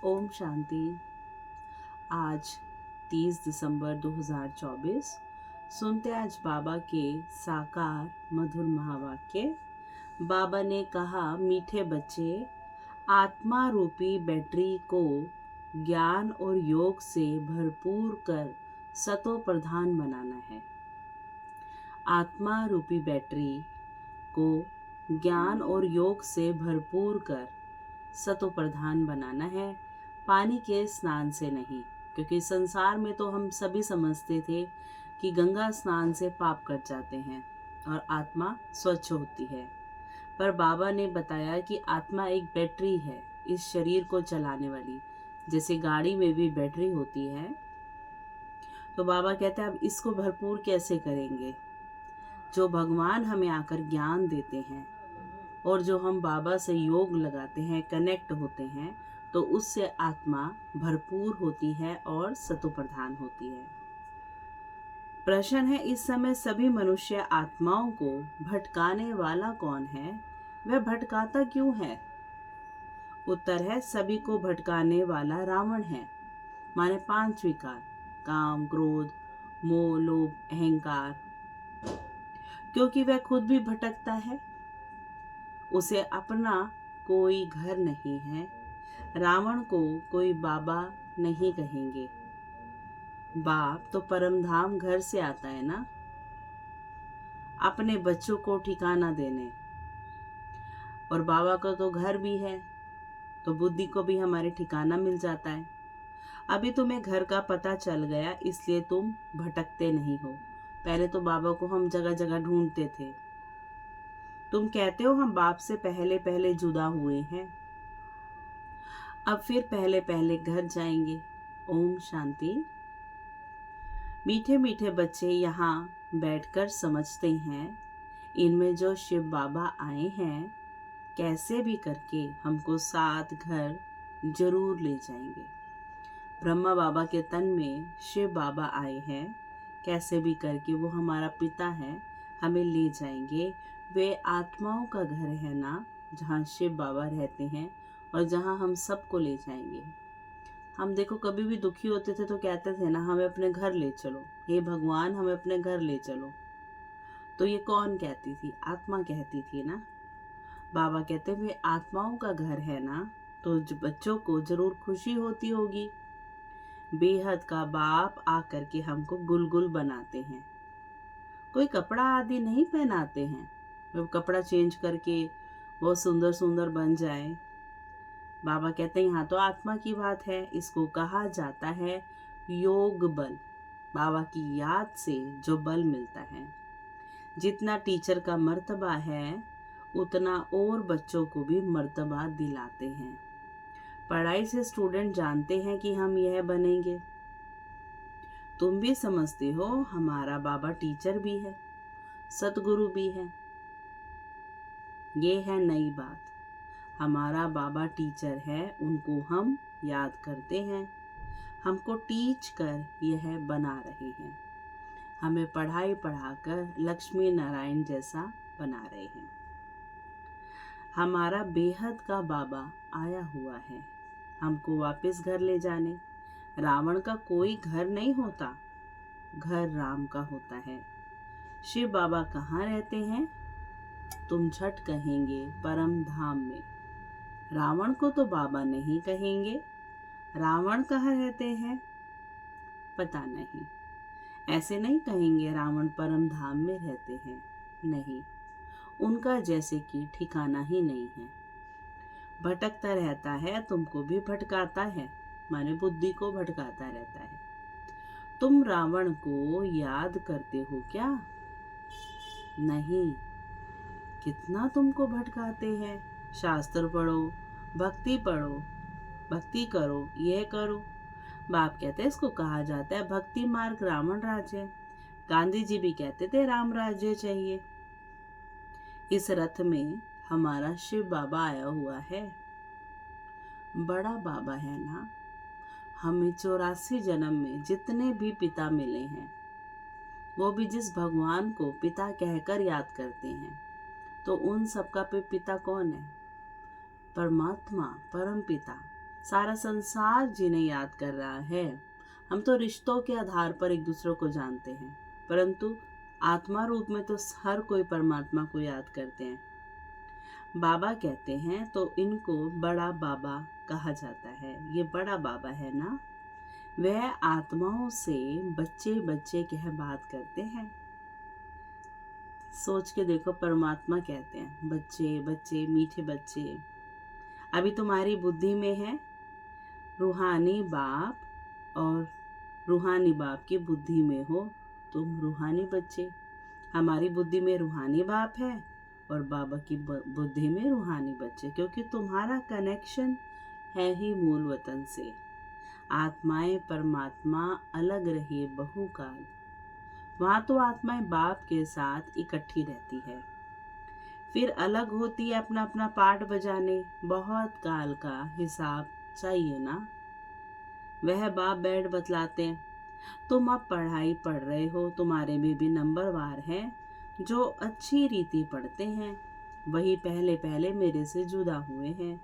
ओम शांति। आज 30 दिसंबर 2024 सुनते आज बाबा के साकार मधुर महावाक्य। बाबा ने कहा, मीठे बच्चे, आत्मा रूपी बैटरी को ज्ञान और योग से भरपूर कर सतो प्रधान बनाना है। आत्मा रूपी बैटरी को ज्ञान और योग से भरपूर कर सतो प्रधान बनाना है, पानी के स्नान से नहीं। क्योंकि संसार में तो हम सभी समझते थे कि गंगा स्नान से पाप कट जाते हैं और आत्मा स्वच्छ होती है। पर बाबा ने बताया कि आत्मा एक बैटरी है, इस शरीर को चलाने वाली। जैसे गाड़ी में भी बैटरी होती है, तो बाबा कहते हैं अब इसको भरपूर कैसे करेंगे। जो भगवान हमें आकर ज्ञान देते हैं और जो हम बाबा से योग लगाते हैं, कनेक्ट होते हैं, तो उससे आत्मा भरपूर होती है और सतो प्रधान होती है। प्रश्न है, इस समय सभी मनुष्य आत्माओं को भटकाने वाला कौन है? वह भटकाता क्यों है? उत्तर है, सभी को भटकाने वाला रावण है। माने 5 विकार, काम, क्रोध, मोह, लोभ, अहंकार। क्योंकि वह खुद भी भटकता है, उसे अपना कोई घर नहीं है। रावण को कोई बाबा नहीं कहेंगे। बाप तो परम धाम घर से आता है ना, अपने बच्चों को ठिकाना देने। और बाबा का तो घर भी है, तो बुद्धि को भी हमारे ठिकाना मिल जाता है। अभी तुम्हें घर का पता चल गया, इसलिए तुम भटकते नहीं हो। पहले तो बाबा को हम जगह जगह ढूंढते थे। तुम कहते हो हम बाप से पहले पहले जुदा हुए हैं, अब फिर पहले पहले घर जाएंगे। ओम शांति। मीठे मीठे बच्चे यहाँ बैठकर समझते हैं, इनमें जो शिव बाबा आए हैं, कैसे भी करके हमको साथ घर जरूर ले जाएंगे। ब्रह्मा बाबा के तन में शिव बाबा आए हैं, कैसे भी करके वो हमारा पिता है, हमें ले जाएंगे। वे आत्माओं का घर है ना, जहाँ शिव बाबा रहते हैं और जहाँ हम सबको ले जाएंगे। हम देखो कभी भी दुखी होते थे तो कहते थे ना, हमें अपने घर ले चलो, हे भगवान हमें अपने घर ले चलो। तो ये कौन कहती थी? आत्मा कहती थी ना। बाबा कहते हुए आत्माओं का घर है ना, तो बच्चों को जरूर खुशी होती होगी। बेहद का बाप आकर के हमको गुलगुल बनाते हैं। कोई कपड़ा आदि नहीं पहनाते हैं, वो कपड़ा चेंज करके बहुत सुंदर सुंदर बन जाए। बाबा कहते हैं यहाँ तो आत्मा की बात है, इसको कहा जाता है योग बल। बाबा की याद से जो बल मिलता है, जितना टीचर का मर्तबा है उतना और बच्चों को भी मर्तबा दिलाते हैं। पढ़ाई से स्टूडेंट जानते हैं कि हम यह बनेंगे। तुम भी समझते हो हमारा बाबा टीचर भी है, सतगुरु भी है। ये है नई बात। हमारा बाबा टीचर है, उनको हम याद करते हैं, हमको टीच कर यह बना रहे हैं। हमें पढ़ाई पढ़ाकर लक्ष्मी नारायण जैसा बना रहे हैं। हमारा बेहद का बाबा आया हुआ है, हमको वापस घर ले जाने। रावण का कोई घर नहीं होता, घर राम का होता है। शिव बाबा कहाँ रहते हैं? तुम झट कहेंगे परम धाम में। रावण को तो बाबा नहीं कहेंगे। रावण कहाँ रहते हैं? पता नहीं। ऐसे नहीं कहेंगे रावण परम धाम में रहते हैं, नहीं। उनका जैसे कि ठिकाना ही नहीं है। भटकता रहता है, तुमको भी भटकाता है, माने बुद्धि को भटकाता रहता है। तुम रावण को याद करते हो क्या? नहीं। कितना तुमको भटकाते हैं। शास्त्र पढ़ो, भक्ति पढ़ो, भक्ति करो, यह करो। बाप कहते हैं इसको कहा जाता है भक्ति मार्ग रावण राज्य। गांधी जी भी कहते थे राम राज्य चाहिए। इस रथ में हमारा शिव बाबा आया हुआ है, बड़ा बाबा है ना। हमें 84 जन्म में जितने भी पिता मिले हैं, वो भी जिस भगवान को पिता कहकर याद करते हैं, तो उन सबका पिता कौन है? परमात्मा, परम पिता। सारा संसार जिन्हें याद कर रहा है। हम तो रिश्तों के आधार पर एक दूसरे को जानते हैं, परंतु आत्मा रूप में तो हर कोई परमात्मा को याद करते हैं। बाबा कहते हैं तो इनको बड़ा बाबा कहा जाता है। ये बड़ा बाबा है ना, वह आत्माओं से बच्चे बच्चे कह बात करते हैं। सोच के देखो, परमात्मा कहते हैं बच्चे बच्चे, मीठे बच्चे। अभी तुम्हारी बुद्धि में है रूहानी बाप, और रूहानी बाप की बुद्धि में हो तुम रूहानी बच्चे। हमारी बुद्धि में रूहानी बाप है और बाबा की बुद्धि में रूहानी बच्चे, क्योंकि तुम्हारा कनेक्शन है ही मूल वतन से। आत्माएं परमात्मा अलग रही बहुकाल, वहां तो आत्माएं बाप के साथ इकट्ठी रहती है, फिर अलग होती है अपना अपना पाठ बजाने। बहुत काल का हिसाब चाहिए ना। वह बाप बैठ बतलाते हैं, तुम अब पढ़ाई पढ़ रहे हो, तुम्हारे में भी नंबरवार हैं जो अच्छी रीति पढ़ते हैं, वही पहले पहले मेरे से जुदा हुए हैं,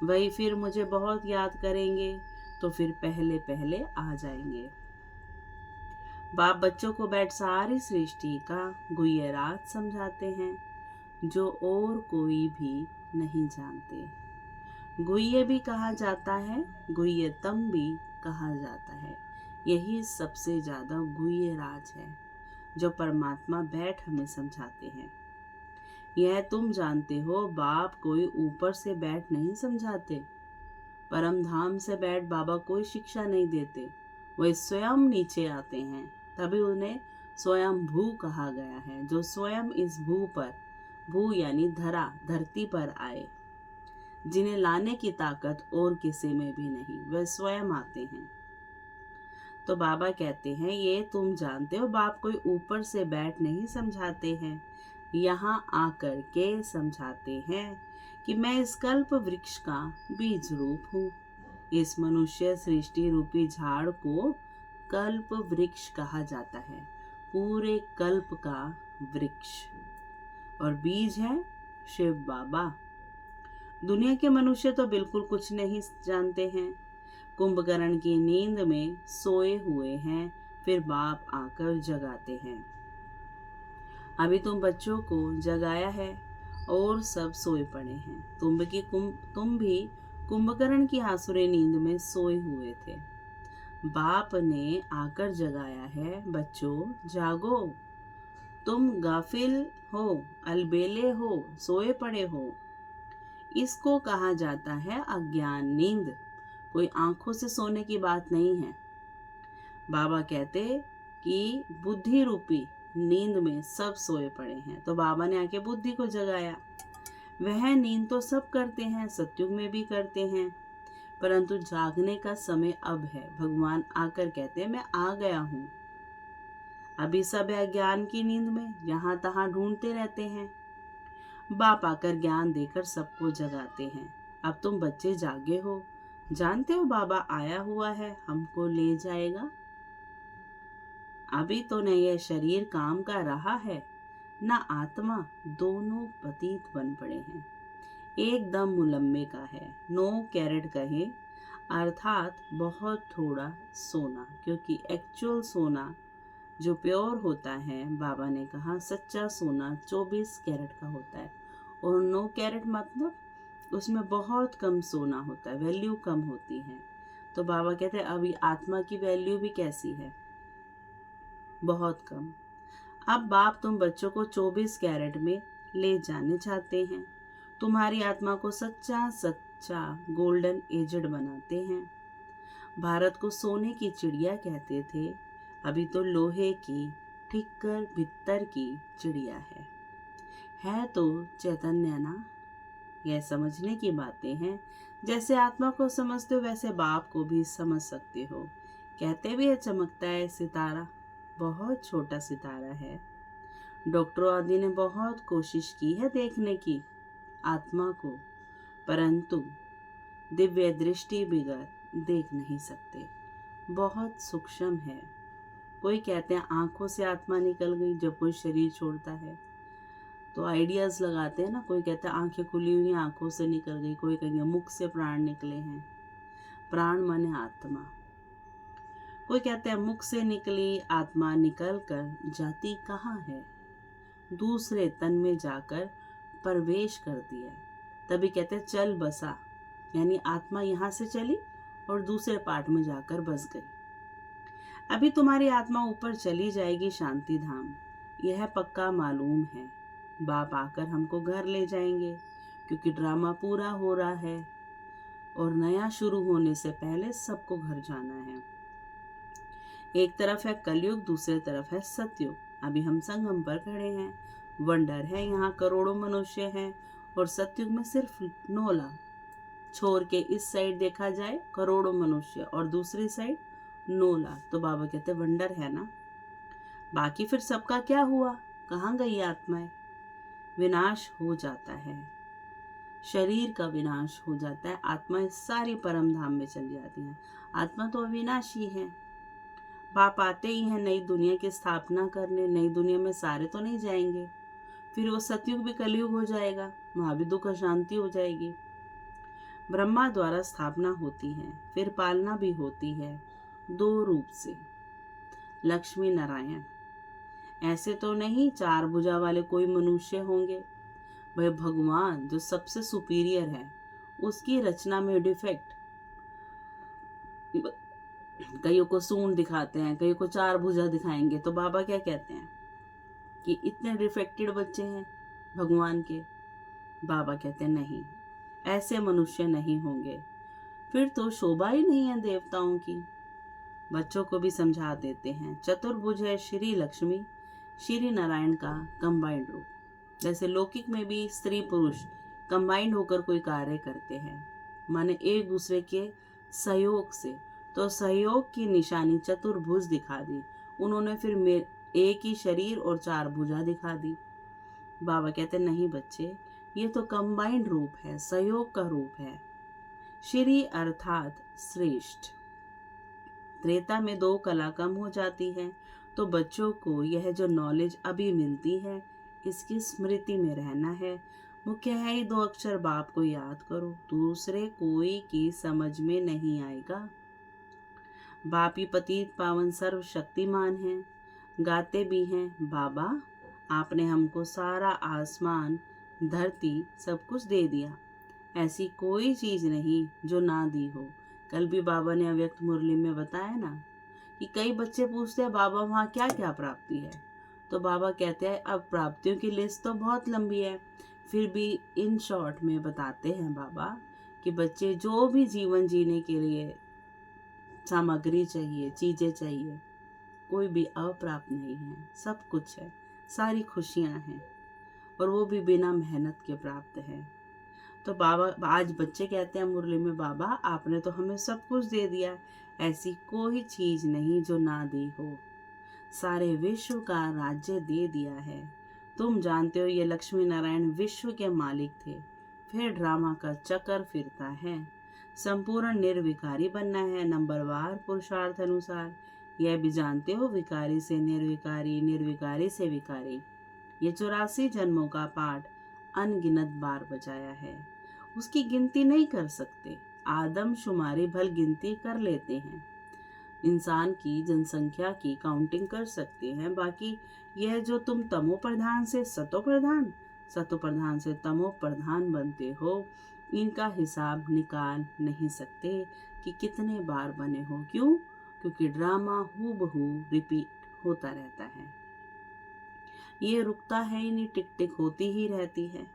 वही फिर मुझे बहुत याद करेंगे तो फिर पहले पहले आ जाएंगे। बाप बच्चों को बैठ सारी सृष्टि का गुह्य राज समझाते हैं, जो और कोई भी नहीं जानते। गुह्य भी कहा जाता है, गुह्यतम भी कहा जाता है। यही सबसे ज्यादा गुह्य राज है जो परमात्मा बैठ हमें समझाते हैं। यह तुम जानते हो, बाप कोई ऊपर से बैठ नहीं समझाते। परम धाम से बैठ बाबा कोई शिक्षा नहीं देते, वे स्वयं नीचे आते हैं, तभी उन्हें स्वयं भू कहा गया है। जो स्वयं इस भू पर, भू यानी धरा, धरती पर आए, जिन्हें लाने की ताकत और किसी में भी नहीं, वे स्वयं आते हैं। तो बाबा कहते हैं ये तुम जानते हो, बाप कोई ऊपर से बैठ नहीं समझाते हैं, यहाँ आकर के समझाते हैं कि मैं इस कल्प वृक्ष का बीज रूप हूँ। इस मनुष्य सृष्टि रूपी झाड़ को कल्प वृक्ष कहा जाता है, पूरे कल्प का वृक्ष, और बीज है शिव बाबा। दुनिया के मनुष्य तो बिल्कुल कुछ नहीं जानते हैं, कुंभकर्ण की नींद में सोए हुए हैं, फिर बाप आकर जगाते हैं। अभी तुम बच्चों को जगाया है और सब सोए पड़े हैं। तुम भी कुंभकर्ण की आसुरी नींद में सोए हुए थे। बाप ने आकर जगाया है, बच्चों जागो, तुम गाफिल हो, अलबेले हो, सोए पड़े हो। इसको कहा जाता है अज्ञान नींद। कोई आंखों से सोने की बात नहीं है। बाबा कहते कि बुद्धि रूपी नींद में सब सोए पड़े हैं, तो बाबा ने आके बुद्धि को जगाया। वह नींद तो सब करते हैं, सतयुग में भी करते हैं, परंतु जागने का समय अब है। भगवान आकर कहते हैं मैं आ गया हूँ। अभी सब है ज्ञान की नींद में, यहाँ तहाँ ढूंढते रहते हैं। बाप आकर ज्ञान देकर सबको जगाते हैं। अब तुम बच्चे जागे हो, जानते हो बाबा आया हुआ है, हमको ले जाएगा। अभी तो न यह शरीर काम का रहा है, न आत्मा, दोनों पतित बन पड़े हैं, एकदम मुलम्मे का है। 9 कैरेट कहे, अर्थात बहुत थोड़ा सोना, क्योंकि एक्चुअल सोना जो प्योर होता है, बाबा ने कहा सच्चा सोना 24 कैरेट का होता है, और 9 कैरेट मतलब उसमें बहुत कम सोना होता है, वैल्यू कम होती है। तो बाबा कहते हैं अभी आत्मा की वैल्यू भी कैसी है, बहुत कम। अब बाप तुम बच्चों को 24 कैरेट में ले जाने चाहते हैं, तुम्हारी आत्मा को सच्चा सच्चा गोल्डन एजेड बनाते हैं। भारत को सोने की चिड़िया कहते थे, अभी तो लोहे की ठिक्कर भित्तर की चिड़िया है तो चैतन्य ना। यह समझने की बातें हैं, जैसे आत्मा को समझते हो वैसे बाप को भी समझ सकते हो। कहते भी है चमकता है सितारा, बहुत छोटा सितारा है। डॉक्टरों आदि ने बहुत कोशिश की है देखने की आत्मा को, परंतु दिव्य दृष्टि बिगर देख नहीं सकते, बहुत सूक्ष्म है। कोई कहते हैं आंखों से आत्मा निकल गई जब कोई शरीर छोड़ता है, तो आइडियाज लगाते हैं ना। कोई कहता है आंखें खुली हुई आंखों से निकल गई, कोई कहेंगे मुख से प्राण निकले हैं। प्राण मन आत्मा। कोई कहते हैं मुख से निकली आत्मा निकल कर जाती कहाँ है, दूसरे तन में जाकर प्रवेश करती है। तभी कहते हैं चल बसा, यानी आत्मा यहाँ से चली और दूसरे पार्ट में जाकर बस गई। अभी तुम्हारी आत्मा ऊपर चली जाएगी शांति धाम, यह पक्का मालूम है। बाप आकर हमको घर ले जाएंगे, क्योंकि ड्रामा पूरा हो रहा है और नया शुरू होने से पहले सबको घर जाना है। एक तरफ है कलयुग, दूसरे तरफ है सतयुग। अभी हम संगम पर खड़े हैं। वंडर है, यहाँ करोड़ों मनुष्य हैं और सतयुग में सिर्फ 9 लाख। छोड़ के इस साइड देखा जाए करोड़ों मनुष्य और दूसरी साइड 9 लाख। तो बाबा कहते वंडर है ना। बाकी फिर सबका क्या हुआ, कहाँ गई आत्माएं? विनाश हो जाता है, शरीर का विनाश हो जाता है, आत्माएं सारी परम धाम में चली जाती हैं। आत्मा तो अविनाशी है। बाप आते ही हैं नई दुनिया की स्थापना करने। नई दुनिया में सारे तो नहीं जाएंगे, फिर वो सतयुग भी कलयुग हो जाएगा, वहां भी दुख शांति हो जाएगी। ब्रह्मा द्वारा स्थापना होती है, फिर पालना भी होती है 2 रूप से, लक्ष्मी नारायण। ऐसे तो नहीं 4 भुजा वाले कोई मनुष्य होंगे। वह भगवान जो सबसे सुपीरियर है, उसकी रचना में डिफेक्ट। कईयों को सूंड दिखाते हैं, कईयों को 4 भुजा दिखाएंगे, तो बाबा क्या कहते हैं कि इतने डिफेक्टेड बच्चे हैं भगवान के। बाबा कहते हैं नहीं, ऐसे मनुष्य नहीं होंगे, फिर तो शोभा ही नहीं है देवताओं की। बच्चों को भी समझा देते हैं। चतुर्भुज है श्री लक्ष्मी, श्री नारायण का कंबाइंड रूप। जैसे लौकिक में भी स्त्री पुरुष कंबाइंड होकर कोई कार्य करते हैं, माने एक दूसरे के सहयोग से, तो सहयोग की निशानी चतुर्भुज दिखा दी उन्होंने। फिर एक ही शरीर और 4 भुजा दिखा दी। बाबा कहते नहीं बच्चे, ये तो कंबाइंड रूप है, सहयोग का रूप है। श्री अर्थात श्रेष्ठ। त्रेता में 2 कला कम हो जाती है, तो बच्चों को यह जो नॉलेज अभी मिलती है, इसकी स्मृति में रहना है। मुख्य है ही 2 अक्षर, बाप को याद करो, दूसरे कोई की समझ में नहीं आएगा। बाप ही पतित पावन सर्व शक्तिमान हैं। गाते भी हैं, बाबा आपने हमको सारा आसमान धरती सब कुछ दे दिया, ऐसी कोई चीज नहीं जो ना दी हो। कल भी बाबा ने अव्यक्त मुरली में बताया ना कि कई बच्चे पूछते हैं बाबा वहाँ क्या क्या प्राप्ति है, तो बाबा कहते हैं अब प्राप्तियों की लिस्ट तो बहुत लंबी है, फिर भी इन शॉर्ट में बताते हैं बाबा कि बच्चे जो भी जीवन जीने के लिए सामग्री चाहिए, चीजें चाहिए, कोई भी अप्राप्त नहीं है, सब कुछ है, सारी खुशियां हैं, और वो भी बिना मेहनत के प्राप्त है। तो बाबा आज बच्चे कहते हैं मुरली में, बाबा आपने तो हमें सब कुछ दे दिया, ऐसी कोई चीज नहीं जो ना दी हो, सारे विश्व का राज्य दे दिया है। तुम जानते हो ये लक्ष्मी नारायण विश्व के मालिक थे, फिर ड्रामा का चक्कर फिरता है। संपूर्ण निर्विकारी बनना है, नंबरवार पुरुषार्थ अनुसार। यह भी जानते हो विकारी से निर्विकारी, निर्विकारी से विकारी। ये 84 जन्मों का पाठ अनगिनत बार बजाया है, उसकी गिनती नहीं कर सकते। आदमशुमारी भल गिनती कर लेते हैं, इंसान की जनसंख्या की काउंटिंग कर सकते हैं, बाकी यह जो तुम तमो प्रधान से सतो प्रधान, सतो प्रधान से तमो प्रधान बनते हो, इनका हिसाब निकाल नहीं सकते कि कितने बार बने हो। क्यों? क्योंकि ड्रामा हूबहू रिपीट होता रहता है, ये रुकता है ही नहीं, टिक टिक होती ही रहती है।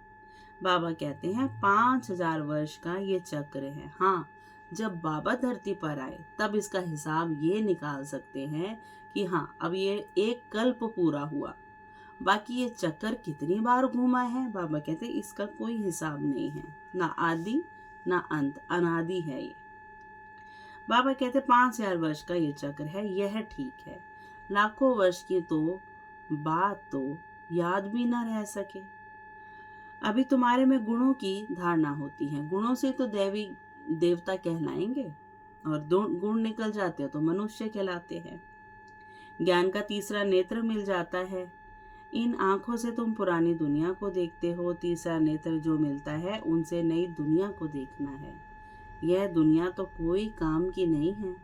बाबा कहते हैं 5000 वर्ष का ये चक्र है। हाँ, जब बाबा धरती पर आए तब इसका हिसाब ये निकाल सकते हैं कि हाँ अब ये एक कल्प पूरा हुआ, बाकी ये चक्कर कितनी बार घूमा है, बाबा कहते हैं इसका कोई हिसाब नहीं है, ना आदि ना अंत, अनादि है ये। बाबा कहते 5000 वर्ष का ये चक्र है, यह ठीक है, लाखों वर्ष की तो बात तो याद भी ना रह सके। अभी तुम्हारे में गुणों की धारणा होती है, गुणों से तो देवी देवता कहलाएंगे, और गुण निकल जाते हैं तो मनुष्य कहलाते हैं। ज्ञान का तीसरा नेत्र मिल जाता है, इन आंखों से तुम पुरानी दुनिया को देखते हो, तीसरा नेत्र जो मिलता है उनसे नई दुनिया को देखना है। यह दुनिया तो कोई काम की नहीं है,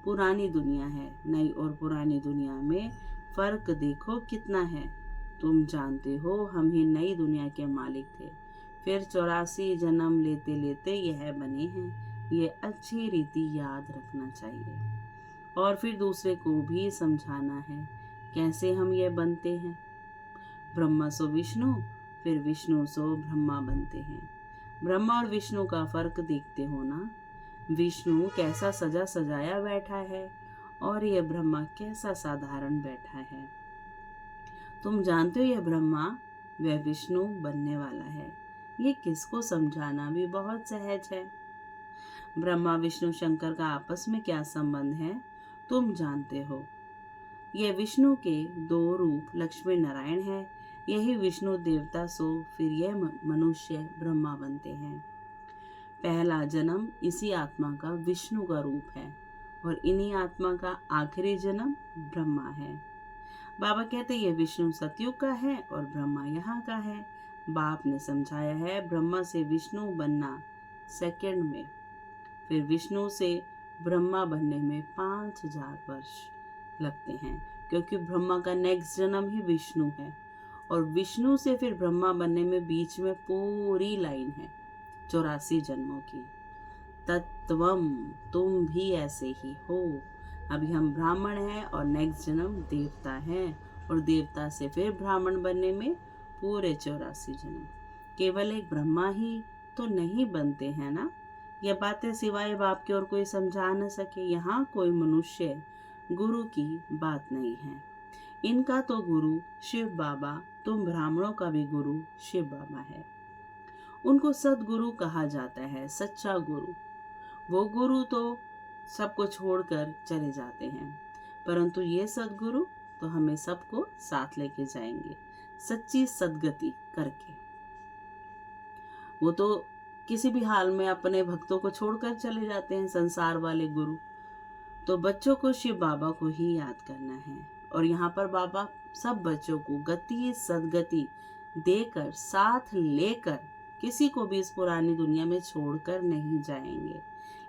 पुरानी दुनिया है। नई और पुरानी दुनिया में फर्क देखो कितना है। तुम जानते हो हम ही नई दुनिया के मालिक थे, फिर 84 जन्म लेते लेते यह बने हैं। ये अच्छी रीति याद रखना चाहिए और फिर दूसरे को भी समझाना है कैसे हम ये बनते हैं। ब्रह्मा सो विष्णु, फिर विष्णु सो ब्रह्मा बनते हैं। ब्रह्मा और विष्णु का फर्क देखते हो ना। विष्णु कैसा सजा सजाया बैठा है और यह ब्रह्मा कैसा साधारण बैठा है। तुम जानते हो यह ब्रह्मा वह विष्णु बनने वाला है। ये किसको समझाना भी बहुत सहज है। ब्रह्मा विष्णु शंकर का आपस में क्या संबंध है तुम जानते हो। यह विष्णु के 2 रूप लक्ष्मी नारायण है। यही विष्णु देवता सो फिर यह मनुष्य ब्रह्मा बनते हैं। पहला जन्म इसी आत्मा का विष्णु का रूप है और इन्हीं आत्मा का आखिरी जन्म ब्रह्मा है। बाबा कहते ये विष्णु सतयुग का है और ब्रह्मा यहाँ का है। बाप ने समझाया है ब्रह्मा से विष्णु बनना सेकंड में, फिर विष्णु से ब्रह्मा बनने में 5000 वर्ष लगते हैं, क्योंकि ब्रह्मा का नेक्स्ट जन्म ही विष्णु है और विष्णु से फिर ब्रह्मा बनने में बीच में पूरी लाइन है 84 जन्मों की। तत्वम, तुम भी ऐसे ही हो। अभी हम ब्राह्मण हैं और नेक्स्ट जन्म देवता हैं और देवता से फिर ब्राह्मण बनने में पूरे 84 जन्म। केवल एक ब्रह्मा ही तो नहीं बनते हैं ना। यह बातें सिवाय बाप के और कोई समझा न सके। यहाँ कोई मनुष्य गुरु की बात नहीं है। इनका तो गुरु शिव बाबा, तुम ब्राह्मणों का भी गुरु शिव बाबा है। उनको सदगुरु कहा जाता है, सच्चा गुरु। वो गुरु तो सबको छोड़कर चले जाते हैं, परंतु ये सदगुरु तो हमें सबको साथ लेके जाएंगे सच्ची सदगति करके। वो तो किसी भी हाल में अपने भक्तों को छोड़कर चले जाते हैं, संसार वाले गुरु। तो बच्चों को शिव बाबा को ही याद करना है और यहाँ पर बाबा सब बच्चों को गति सदगति देकर साथ लेकर किसी को भी इस पुरानी दुनिया में छोड़कर नहीं जाएंगे।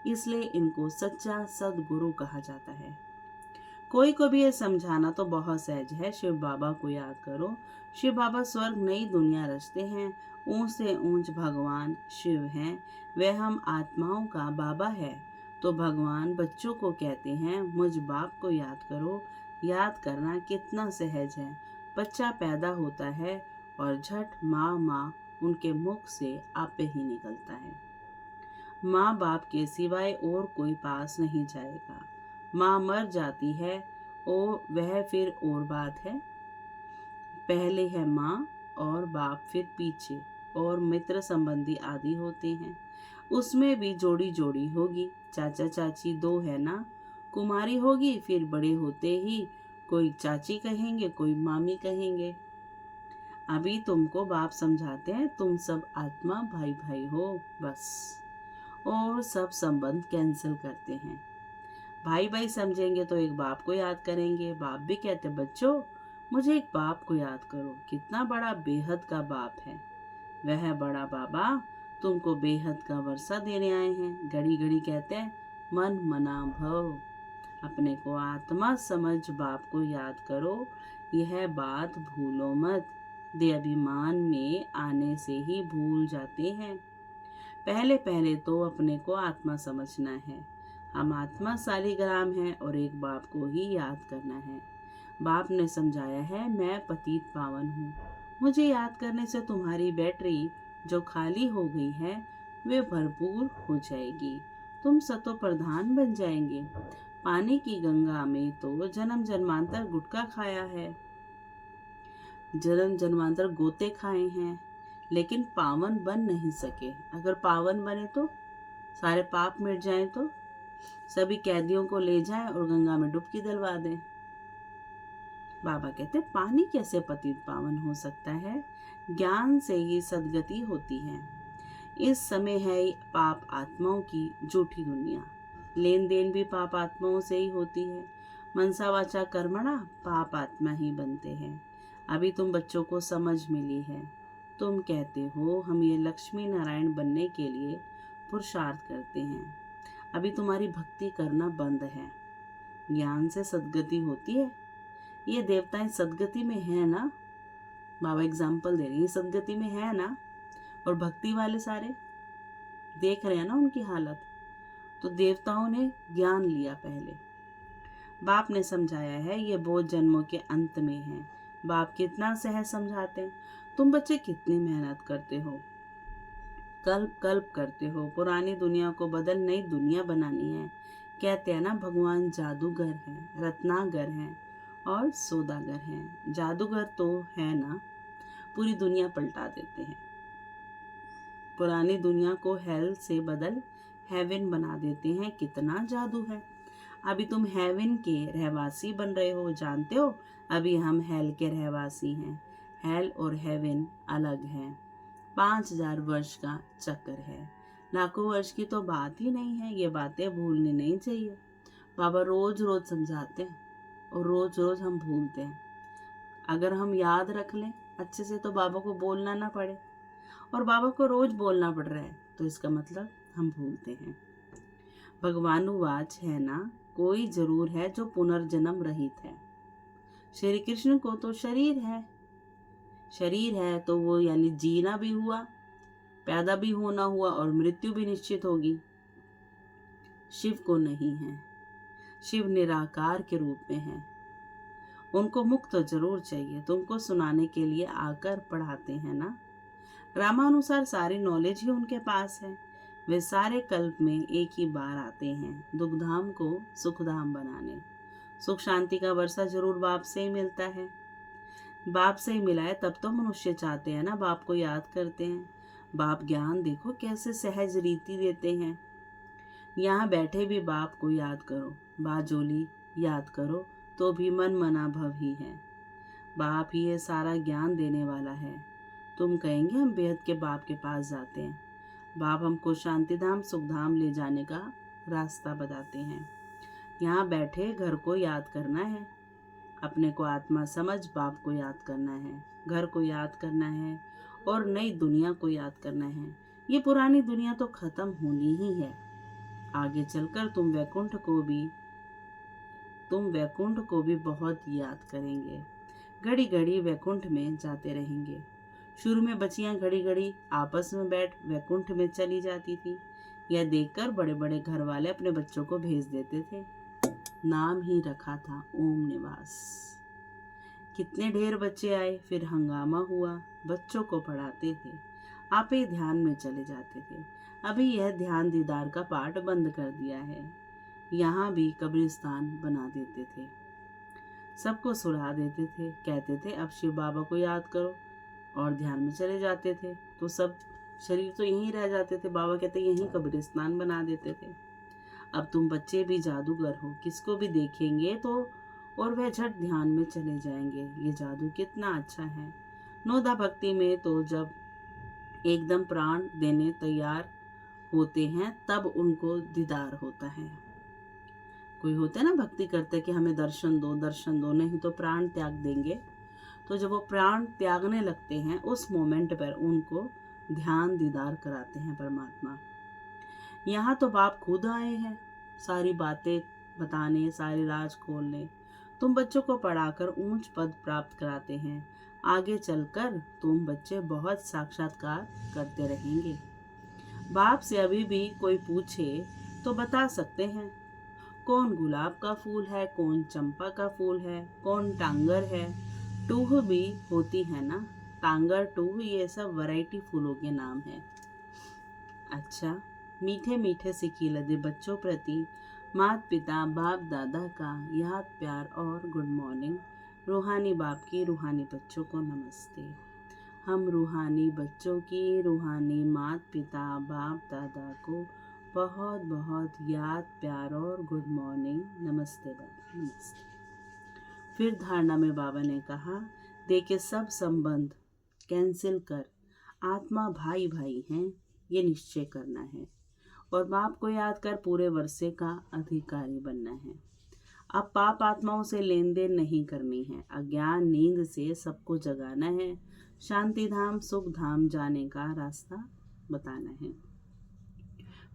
इसलिए इनको सच्चा सदगुरु कहा जाता है। कोई को भी ये समझाना तो बहुत सहज है। शिव बाबा को याद करो। शिव बाबा स्वर्ग नई दुनिया रचते हैं। ऊंच से ऊंच भगवान शिव हैं। वह हम आत्माओं का बाबा है। तो भगवान बच्चों को कहते हैं मुझ बाप को याद करो। याद करना कितना सहज है। बच्चा पैदा होता है और झट माँ उनके मुख से आपे ही निकलता है। माँ बाप के सिवाय और कोई पास नहीं जाएगा। माँ मर जाती है और वह फिर और बात है। पहले है माँ और बाप, फिर पीछे और मित्र संबंधी आदि होते हैं। उसमें भी जोड़ी जोड़ी होगी। चाचा चाची 2 है ना। कुमारी होगी, फिर बड़े होते ही कोई चाची कहेंगे, कोई मामी कहेंगे। अभी तुमको बाप समझाते हैं तुम सब आत्मा भाई भाई हो बस, और सब संबंध कैंसिल करते हैं। भाई भाई समझेंगे तो एक बाप को याद करेंगे। बाप भी कहते बच्चों मुझे एक बाप को याद करो। कितना बड़ा बेहद का बाप है। वह बड़ा बाबा तुमको बेहद का वर्षा देने आए हैं। घड़ी घड़ी कहते हैं मन मना भव। अपने को आत्मा समझ बाप को याद करो। यह बात भूलो मत। दे अभिमान में आने से ही भूल जाते हैं। पहले पहले तो अपने को आत्मा समझना है। हम आत्मा शालिग्राम हैं और एक बाप को ही याद करना है। बाप ने समझाया है मैं पतित पावन हूँ। मुझे याद करने से तुम्हारी बैटरी जो खाली हो गई है वे भरपूर हो जाएगी। तुम सतो प्रधान बन जाएंगे। पानी की गंगा में तो जन्म जन्मांतर गुटखा खाया है, जन्म जन्मांतर गोते खाए हैं, लेकिन पावन बन नहीं सके। अगर पावन बने तो सारे पाप मिट जाएं, तो सभी कैदियों को ले जाएं और गंगा में डुबकी दिलवा दें। बाबा कहते पानी कैसे पतित पावन हो सकता है। ज्ञान से ही सदगति होती है। इस समय है पाप आत्माओं की झूठी दुनिया। लेन देन भी पाप आत्माओं से ही होती है। मनसा वाचा कर्मणा पाप आत्मा ही बनते हैं। अभी तुम बच्चों को समझ मिली है। तुम कहते हो हम ये लक्ष्मी नारायण बनने के लिए पुरुषार्थ करते हैं। अभी तुम्हारी भक्ति करना बंद है। ज्ञान से सद्गति होती है। ये देवताएं सद्गति में है ना, बाबा एग्जाम्पल दे रहे हैं, सद्गति में है ना। और भक्ति वाले सारे देख रहे हैं ना उनकी हालत। तो देवताओं ने ज्ञान लिया पहले। बाप ने समझाया है ये बहुत जन्मों के अंत में है। बाप कितना सहज समझाते हैं। तुम बच्चे कितनी मेहनत करते हो, कल्प कल्प करते हो, पुरानी दुनिया को बदल नई दुनिया बनानी है। कहते हैं ना भगवान जादूगर हैं, रत्नागर हैं और सौदागर हैं। जादूगर तो है ना, पूरी दुनिया पलटा देते हैं। पुरानी दुनिया को हेल से बदल हेवन बना देते हैं। कितना जादू है। अभी तुम हेवन के रहवासी बन रहे हो, जानते हो। अभी हम हेल के रहवासी हैं। हेल और हेवन अलग है। 5000 वर्ष का चक्कर है। लाखों वर्ष की तो बात ही नहीं है। ये बातें भूलनी नहीं चाहिए। बाबा रोज रोज समझाते हैं और रोज रोज हम भूलते हैं। अगर हम याद रख लें अच्छे से तो बाबा को बोलना ना पड़े, और बाबा को रोज बोलना पड़ रहा है तो इसका मतलब हम भूलते हैं। भगवानुवाच है ना, कोई जरूर है जो पुनर्जन्म रहित है। श्री कृष्ण को तो शरीर है। शरीर है तो वो यानी जीना भी हुआ, पैदा भी होना हुआ और मृत्यु भी निश्चित होगी। शिव को नहीं है। शिव निराकार के रूप में है। उनको मुक्त तो जरूर चाहिए। तुमको सुनाने के लिए आकर पढ़ाते हैं ना। रामानुसार सारी नॉलेज ही उनके पास है। वे सारे कल्प में एक ही बार आते हैं दुखधाम को सुखधाम बनाने। सुख शांति का वर्षा जरूर बाप से ही मिलता है। बाप से ही मिला है तब तो मनुष्य चाहते हैं ना, बाप को याद करते हैं। बाप ज्ञान देखो कैसे सहज रीति देते हैं। यहाँ बैठे भी बाप को याद करो, बाजोली याद करो तो भी मन मना भव ही है। बाप ही ये सारा ज्ञान देने वाला है। तुम कहेंगे हम बेहद के बाप के पास जाते हैं। बाप हमको शांतिधाम सुखधाम ले जाने का रास्ता बताते हैं। यहाँ बैठे घर को याद करना है। अपने को आत्मा समझ बाप को याद करना है, घर को याद करना है और नई दुनिया को याद करना है। ये पुरानी दुनिया तो खत्म होनी ही है। आगे चलकर तुम वैकुंठ को भी बहुत याद करेंगे। घड़ी घड़ी वैकुंठ में जाते रहेंगे। शुरू में बच्चियां घड़ी घड़ी आपस में बैठ वैकुंठ में चली जाती थी। यह देखकर बड़े बड़े घर वाले अपने बच्चों को भेज देते थे। नाम ही रखा था ओम निवास। कितने ढेर बच्चे आए, फिर हंगामा हुआ। बच्चों को पढ़ाते थे, आप ही ध्यान में चले जाते थे। अभी यह ध्यान दीदार का पाठ बंद कर दिया है। यहाँ भी कब्रिस्तान बना देते थे, सबको सुला देते थे। कहते थे अब शिव बाबा को याद करो और ध्यान में चले जाते थे तो सब शरीर तो यहीं रह जाते थे। बाबा कहते यहीं कब्रिस्तान बना देते थे। अब तुम बच्चे भी जादूगर हो, किसको भी देखेंगे तो और वह झट ध्यान में चले जाएंगे। ये जादू कितना अच्छा है। नोदा भक्ति में तो जब एकदम प्राण देने तैयार होते हैं तब उनको दीदार होता है। कोई होता है ना भक्ति करते कि हमें दर्शन दो, नहीं तो प्राण त्याग देंगे। तो जब वो प्राण त्यागने लगते हैं उस मोमेंट पर उनको ध्यान दीदार कराते हैं परमात्मा। यहाँ तो बाप खुद आए हैं सारी बातें बताने, सारी राज खोलने। तुम बच्चों को पढ़ाकर ऊंच पद प्राप्त कराते हैं। आगे चलकर तुम बच्चे बहुत साक्षात्कार करते रहेंगे। बाप से अभी भी कोई पूछे तो बता सकते हैं कौन गुलाब का फूल है, कौन चंपा का फूल है, कौन टांगर है। टूह भी होती है ना, टांगर, टूह, ये सब वैरायटी फूलों के नाम है। अच्छा, मीठे मीठे सिक्की लदे बच्चों प्रति माता पिता बाप दादा का याद प्यार और गुड मॉर्निंग। रूहानी बाप की रूहानी बच्चों को नमस्ते। हम रूहानी बच्चों की रूहानी माता पिता बाप दादा को बहुत बहुत याद प्यार और गुड मॉर्निंग, नमस्ते बाबा, नमस्ते। फिर धारणा में बाबा ने कहा देखे सब संबंध कैंसिल कर, आत्मा भाई भाई हैं ये निश्चय करना है और बाप को याद कर पूरे वर्षे का अधिकारी बनना है। अब पाप आत्माओं से लेन देन नहीं करनी है। अज्ञान नींद से सबको जगाना है। शांति धाम सुख धाम जाने का रास्ता बताना है।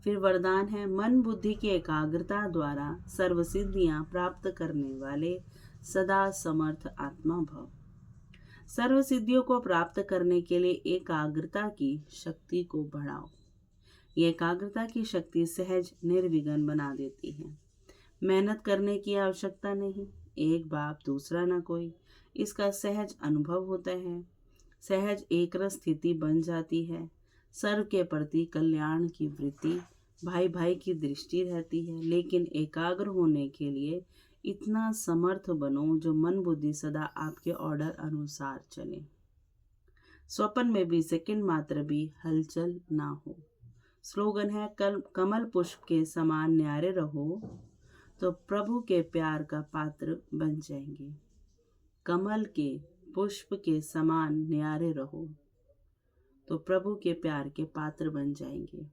फिर वरदान है, मन बुद्धि की एकाग्रता द्वारा सर्व सिद्धियां प्राप्त करने वाले सदा समर्थ आत्मा भव। सर्व सिद्धियों को प्राप्त करने के लिए एकाग्रता की शक्ति को बढ़ाओ। ये एकाग्रता की शक्ति सहज निर्विघ्न बना देती है। मेहनत करने की आवश्यकता नहीं, एक बाप दूसरा न कोई, इसका सहज अनुभव होता है। सहज एकरस स्थिति बन जाती है। सर्व के प्रति कल्याण की वृत्ति, भाई भाई की दृष्टि रहती है। लेकिन एकाग्र होने के लिए इतना समर्थ बनो जो मन बुद्धि सदा आपके ऑर्डर अनुसार चले। स्वप्न में भी सेकंड मात्र भी हलचल ना हो। स्लोगन है, कमल पुष्प के समान न्यारे रहो तो प्रभु के प्यार का पात्र बन जाएंगे। कमल के पुष्प के समान न्यारे रहो तो प्रभु के प्यार के पात्र बन जाएंगे।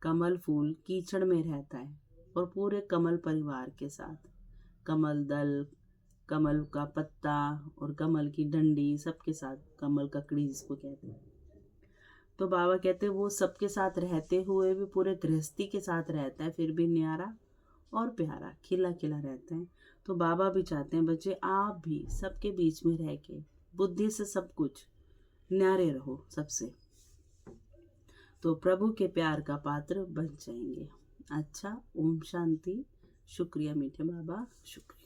कमल फूल कीचड़ में रहता है और पूरे कमल परिवार के साथ, कमल दल, कमल का पत्ता और कमल की डंडी सबके साथ, कमल ककड़ी जिसको कहते हैं। तो बाबा कहते हैं वो सबके साथ रहते हुए भी पूरे गृहस्थी के साथ रहता है, फिर भी न्यारा और प्यारा खिला खिला रहते हैं। तो बाबा भी चाहते हैं बच्चे आप भी सबके बीच में रह के बुद्धि से सब कुछ न्यारे रहो सबसे, तो प्रभु के प्यार का पात्र बन जाएंगे। अच्छा, ओम शांति। शुक्रिया मीठे बाबा, शुक्रिया।